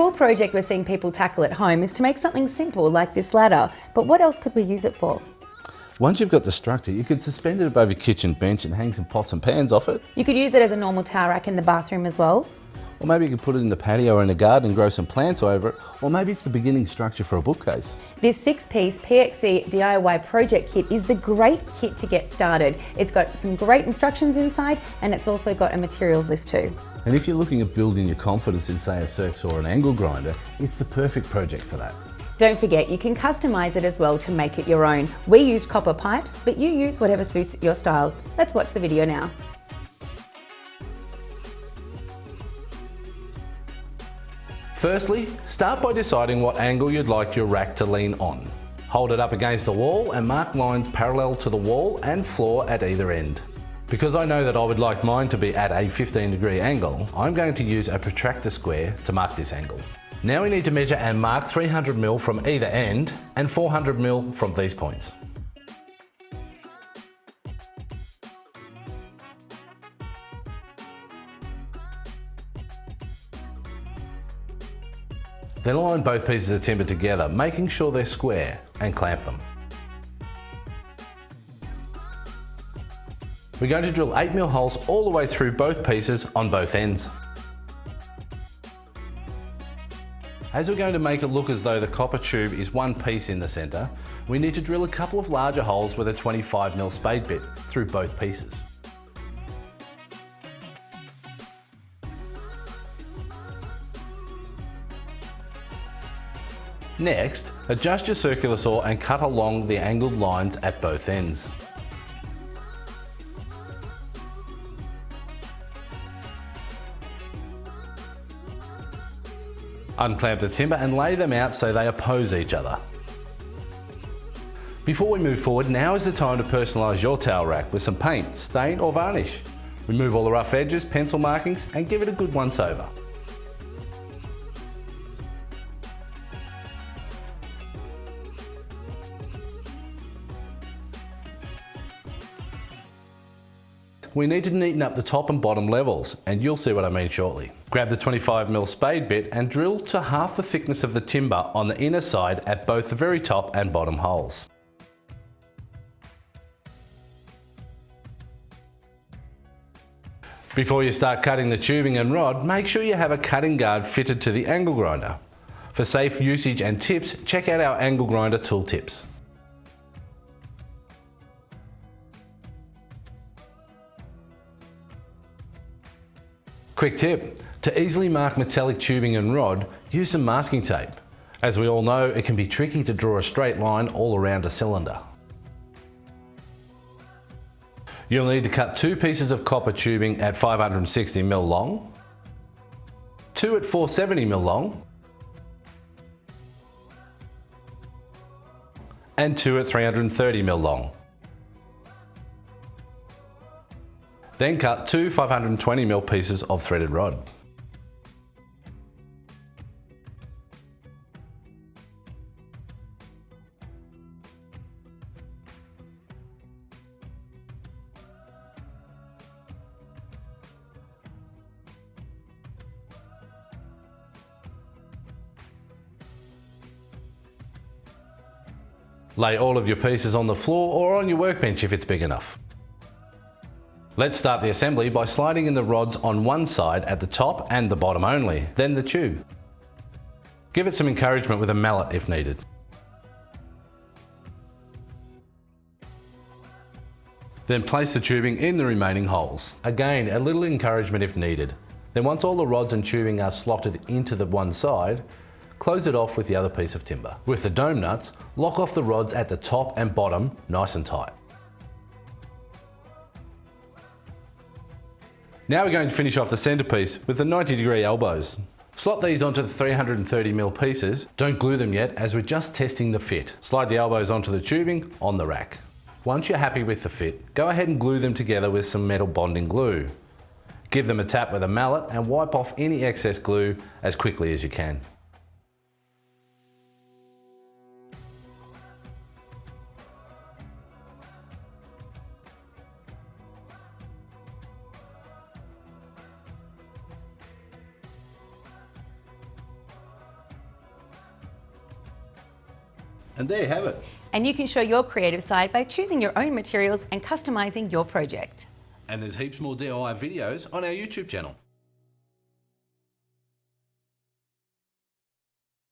Cool project we're seeing people tackle at home is to make something simple like this ladder, but what else could we use it for? Once you've got the structure, you could suspend it above your kitchen bench and hang some pots and pans off it. You could use it as a normal towel rack in the bathroom as well. Or maybe you could put it in the patio or in the garden and grow some plants over it. Or maybe it's the beginning structure for a bookcase. This 6-piece PXE DIY project kit is the great kit to get started. It's got some great instructions inside, and it's also got a materials list too. And if you're looking at building your confidence in, say, a circus or an angle grinder, it's the perfect project for that. Don't forget, you can customise it as well to make it your own. We used copper pipes, but you use whatever suits your style. Let's watch the video now. Firstly, start by deciding what angle you'd like your rack to lean on. Hold it up against the wall and mark lines parallel to the wall and floor at either end. Because I know that I would like mine to be at a 15-degree angle, I'm going to use a protractor square to mark this angle. Now we need to measure and mark 300mm from either end and 400mm from these points. Then align both pieces of timber together, making sure they're square, and clamp them. We're going to drill 8mm holes all the way through both pieces on both ends. As we're going to make it look as though the copper tube is one piece in the centre, we need to drill a couple of larger holes with a 25mm spade bit through both pieces. Next, adjust your circular saw and cut along the angled lines at both ends. Unclamp the timber and lay them out so they oppose each other. Before we move forward, now is the time to personalise your towel rack with some paint, stain or varnish. Remove all the rough edges, pencil markings and give it a good once over. We need to neaten up the top and bottom levels, and you'll see what I mean shortly. Grab the 25mm spade bit and drill to half the thickness of the timber on the inner side at both the very top and bottom holes. Before you start cutting the tubing and rod, make sure you have a cutting guard fitted to the angle grinder. For safe usage and tips, check out our angle grinder tool tips. Quick tip, to easily mark metallic tubing and rod, use some masking tape. As we all know, it can be tricky to draw a straight line all around a cylinder. You'll need to cut 2 pieces of copper tubing at 560mm long, 2 at 470mm long, and 2 at 330mm long. Then cut 2 520mm pieces of threaded rod. Lay all of your pieces on the floor or on your workbench if it's big enough. Let's start the assembly by sliding in the rods on one side at the top and the bottom only, then the tube. Give it some encouragement with a mallet if needed. Then place the tubing in the remaining holes. Again, a little encouragement if needed. Then once all the rods and tubing are slotted into the one side, close it off with the other piece of timber. With the dome nuts, lock off the rods at the top and bottom nice and tight. Now we're going to finish off the centerpiece with the 90-degree elbows. Slot these onto the 330mm pieces. Don't glue them yet as we're just testing the fit. Slide the elbows onto the tubing on the rack. Once you're happy with the fit, go ahead and glue them together with some metal bonding glue. Give them a tap with a mallet and wipe off any excess glue as quickly as you can. And there you have it. And you can show your creative side by choosing your own materials and customizing your project. And there's heaps more DIY videos on our YouTube channel.